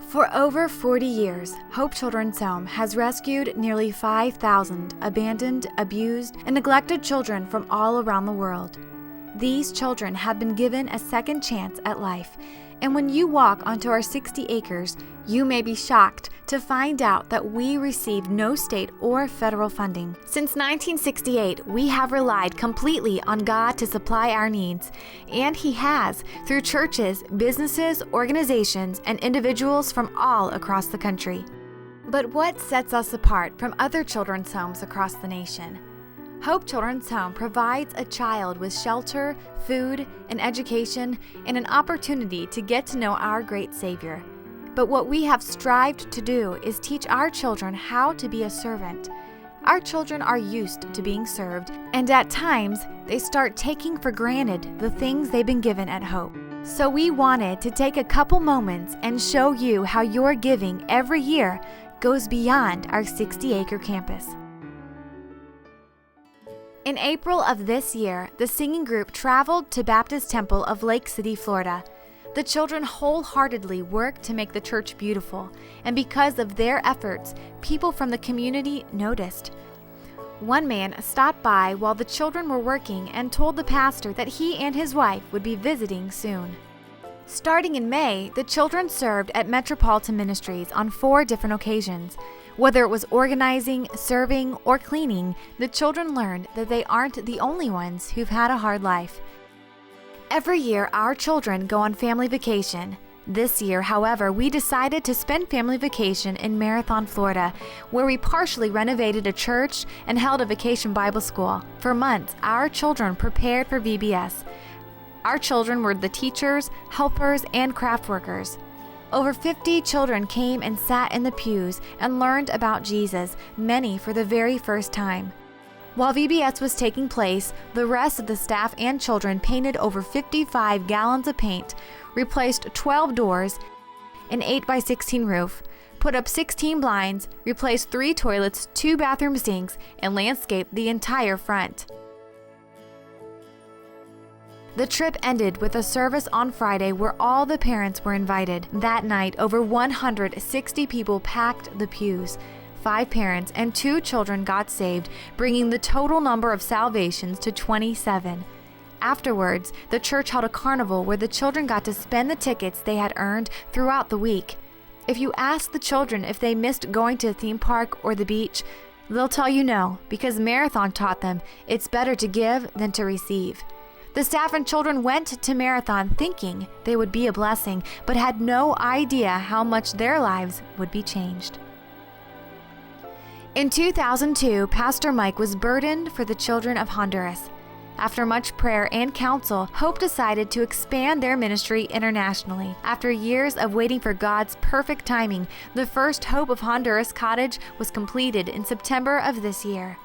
For over 40 years, Hope Children's Home has rescued nearly 5,000 abandoned, abused, and neglected children from all around the world. These children have been given a second chance at life, and when you walk onto our 60 acres, you may be shocked to find out that we received no state or federal funding. Since 1968, we have relied completely on God to supply our needs, and He has through churches, businesses, organizations, and individuals from all across the country. But what sets us apart from other children's homes across the nation? Hope Children's Home provides a child with shelter, food, and education, and an opportunity to get to know our great Savior. But what we have strived to do is teach our children how to be a servant. Our children are used to being served, and at times, they start taking for granted the things they've been given at Hope. So we wanted to take a couple moments and show you how your giving every year goes beyond our 60-acre campus. In April of this year, the singing group traveled to Baptist Temple of Lake City, Florida. The children wholeheartedly worked to make the church beautiful, and because of their efforts, people from the community noticed. One man stopped by while the children were working and told the pastor that he and his wife would be visiting soon. Starting in May, the children served at Metropolitan Ministries on 4 different occasions. Whether it was organizing, serving, or cleaning, the children learned that they aren't the only ones who've had a hard life. Every year, our children go on family vacation. This year, however, we decided to spend family vacation in Marathon, Florida, where we partially renovated a church and held a vacation Bible school. For months, our children prepared for VBS. Our children were the teachers, helpers, and craft workers. Over 50 children came and sat in the pews and learned about Jesus, many for the very first time. While VBS was taking place, the rest of the staff and children painted over 55 gallons of paint, replaced 12 doors, an 8x16 roof, put up 16 blinds, replaced 3 toilets, 2 bathroom sinks, and landscaped the entire front. The trip ended with a service on Friday where all the parents were invited. That night, over 160 people packed the pews. 5 parents and 2 children got saved, bringing the total number of salvations to 27. Afterwards, the church held a carnival where the children got to spend the tickets they had earned throughout the week. If you ask the children if they missed going to a theme park or the beach, they'll tell you no, because Marathon taught them it's better to give than to receive. The staff and children went to Marathon thinking they would be a blessing, but had no idea how much their lives would be changed. In 2002, Pastor Mike was burdened for the children of Honduras. After much prayer and counsel, Hope decided to expand their ministry internationally. After years of waiting for God's perfect timing, the first Hope of Honduras cottage was completed in September of this year.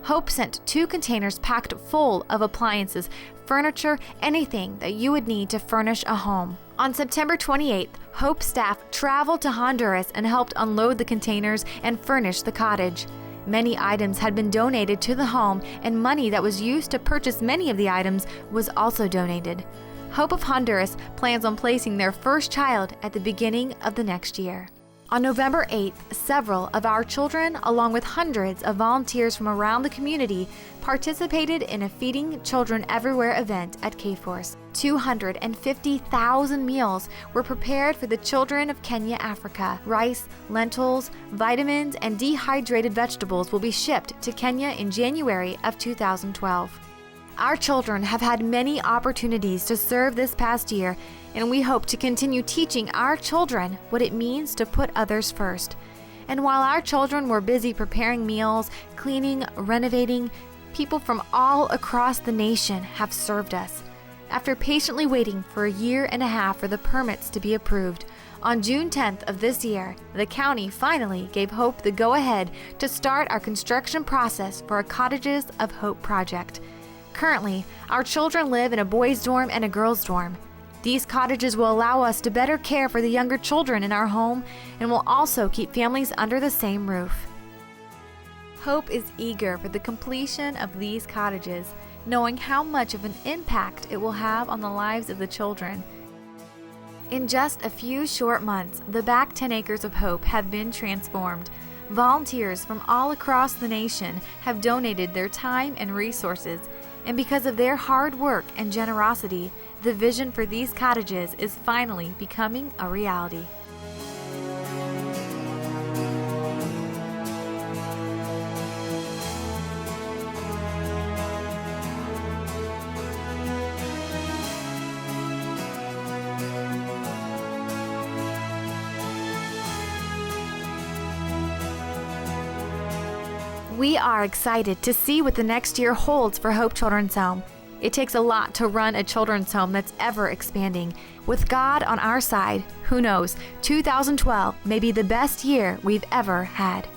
Hope sent 2 containers packed full of appliances, furniture, anything that you would need to furnish a home. On September 28th, Hope staff traveled to Honduras and helped unload the containers and furnish the cottage. Many items had been donated to the home, and money that was used to purchase many of the items was also donated. Hope of Honduras plans on placing their first child at the beginning of the next year. On November 8th, several of our children, along with hundreds of volunteers from around the community, participated in a Feeding Children Everywhere event at K-Force. 250,000 meals were prepared for the children of Kenya, Africa. Rice, lentils, vitamins, and dehydrated vegetables will be shipped to Kenya in January of 2012. Our children have had many opportunities to serve this past year, and we hope to continue teaching our children what it means to put others first. And while our children were busy preparing meals, cleaning, renovating, people from all across the nation have served us. After patiently waiting for a year and a half for the permits to be approved, on June 10th of this year, the county finally gave Hope the go-ahead to start our construction process for our Cottages of Hope project. Currently, our children live in a boys' dorm and a girls' dorm. These cottages will allow us to better care for the younger children in our home and will also keep families under the same roof. Hope is eager for the completion of these cottages, knowing how much of an impact it will have on the lives of the children. In just a few short months, the back 10 acres of hope have been transformed. Volunteers from all across the nation have donated their time and resources, and because of their hard work and generosity, the vision for these cottages is finally becoming a reality. We are excited to see what the next year holds for Hope Children's Home. It takes a lot to run a children's home that's ever expanding. With God on our side, who knows, 2012 may be the best year we've ever had.